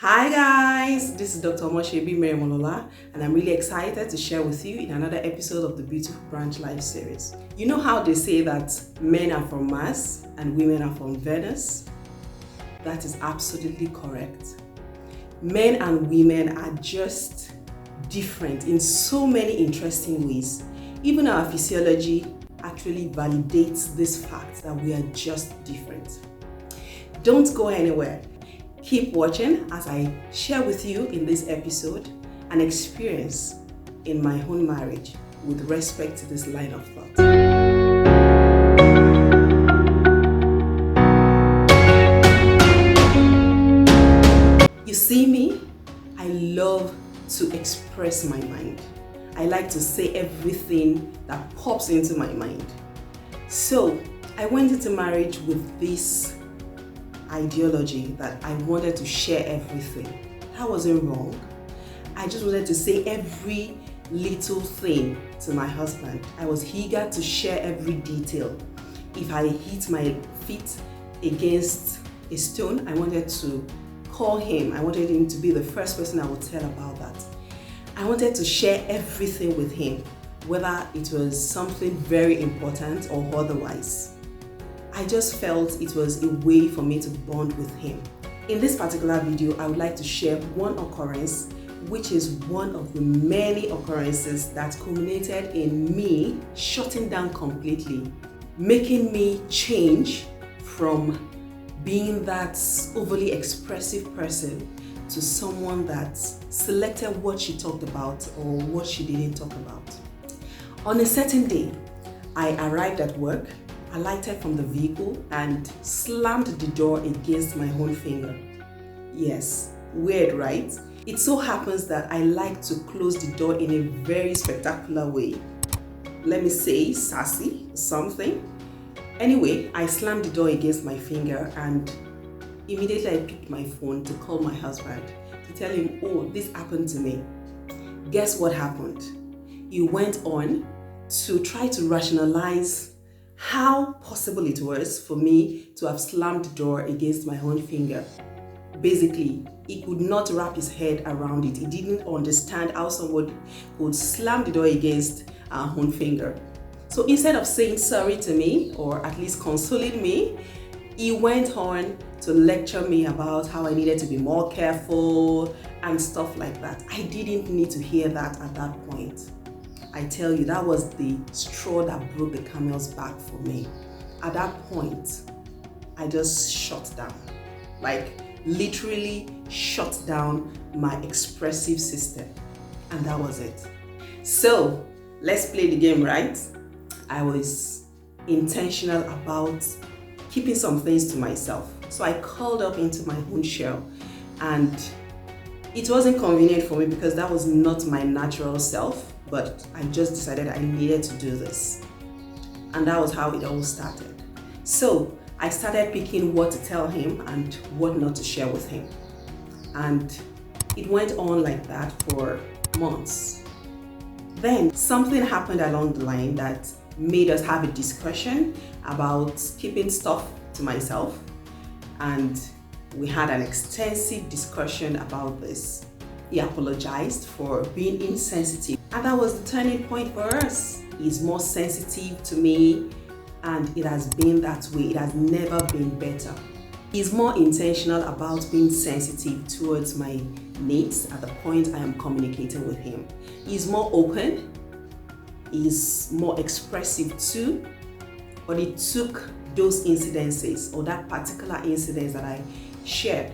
Hi guys, this is Dr. Moshebi Merimolola, and I'm really excited to share with you in another episode of the Beautiful Branch Life series. You know how they say that men are from Mars and women are from Venus? That is absolutely correct. Men and women are just different in so many interesting ways. Even our physiology actually validates this fact that we are just different. Don't go anywhere. Keep watching as I share with you in this episode an experience in my own marriage with respect to this line of thought. You see me, I love to express my mind. I like to say everything that pops into my mind. So I went into marriage with this ideology that I wanted to share everything. That wasn't wrong. I just wanted to say every little thing to my husband. I was eager to share every detail. If I hit my feet against a stone, I wanted to call him. I wanted him to be the first person I would tell about that. I wanted to share everything with him, whether it was something very important or otherwise. I just felt it was a way for me to bond with him. In this particular video, I would like to share one occurrence, which is one of the many occurrences that culminated in me shutting down completely, making me change from being that overly expressive person to someone that selected what she talked about or what she didn't talk about. On a certain day, I arrived at work, alighted from the vehicle and slammed the door against my own finger. Yes, weird, right? It so happens that I like to close the door in a very spectacular way. Let me say sassy, something. Anyway, I slammed the door against my finger and immediately I picked my phone to call my husband to tell him, oh, this happened to me. Guess what happened? He went on to try to rationalize how possible it was for me to have slammed the door against my own finger. Basically, he could not wrap his head around it. He didn't understand how someone could slam the door against our own finger. So instead of saying sorry to me, or at least consoling me, he went on to lecture me about how I needed to be more careful and stuff like that. I didn't need to hear that at that point. I tell you, that was the straw that broke the camel's back for me. At that point, I just shut down. Like, literally shut down my expressive system. And that was it. So, let's play the game, right? I was intentional about keeping some things to myself. So I curled up into my own shell. And it wasn't convenient for me because that was not my natural self. But I just decided I needed to do this. And that was how it all started. So I started picking what to tell him and what not to share with him. And it went on like that for months. Then something happened along the line that made us have a discussion about keeping stuff to myself. And we had an extensive discussion about this. He apologized for being insensitive. And that was the turning point for us. He's more sensitive to me, and it has been that way. It has never been better. He's more intentional about being sensitive towards my needs at the point I am communicating with him. He's more open. He's more expressive too. But it took those incidences, or that particular incident that I shared,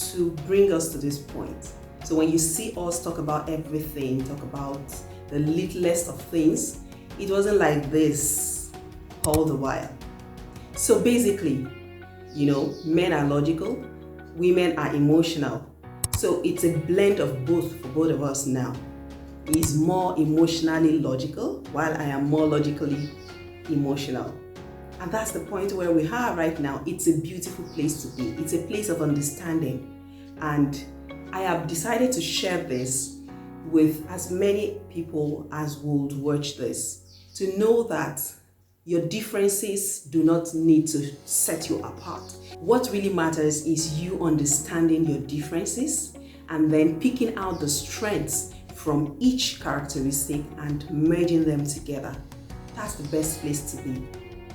to bring us to this point. So when you see us talk about everything, talk about the littlest of things, it wasn't like this all the while. So basically, men are logical, women are emotional. So it's a blend of both for both of us now. He's more emotionally logical, while I am more logically emotional. And that's the point where we are right now. It's a beautiful place to be. It's a place of understanding. And I have decided to share this with as many people as would watch this, to know that Your differences do not need to set you apart. What really matters is you understanding your differences and then picking out the strengths from each characteristic and merging them together. That's the best place to be.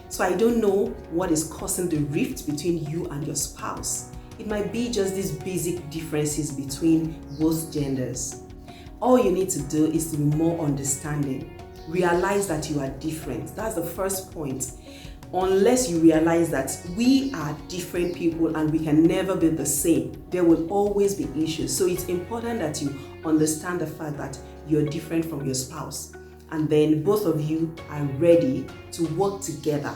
So I don't know what is causing the rift between you and your spouse. It might be just these basic differences between both genders. All you need to do is to be more understanding. Realize that you are different. That's the first point. Unless you realize that we are different people and we can never be the same, there will always be issues. So it's important that you understand the fact that you're different from your spouse. And then both of you are ready to work together.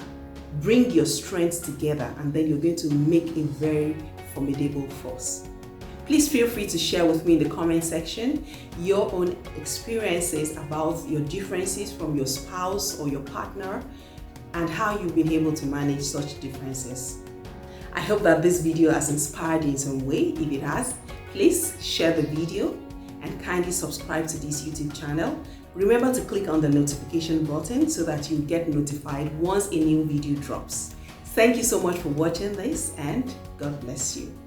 Bring your strengths together, and then you're going to make a very formidable force. Please feel free to share with me in the comment section your own experiences about your differences from your spouse or your partner and how you've been able to manage such differences. I hope that this video has inspired you in some way. If it has, please share the video and kindly subscribe to this YouTube channel. Remember to click on the notification button so that you get notified once a new video drops. Thank you so much for watching this, and God bless you.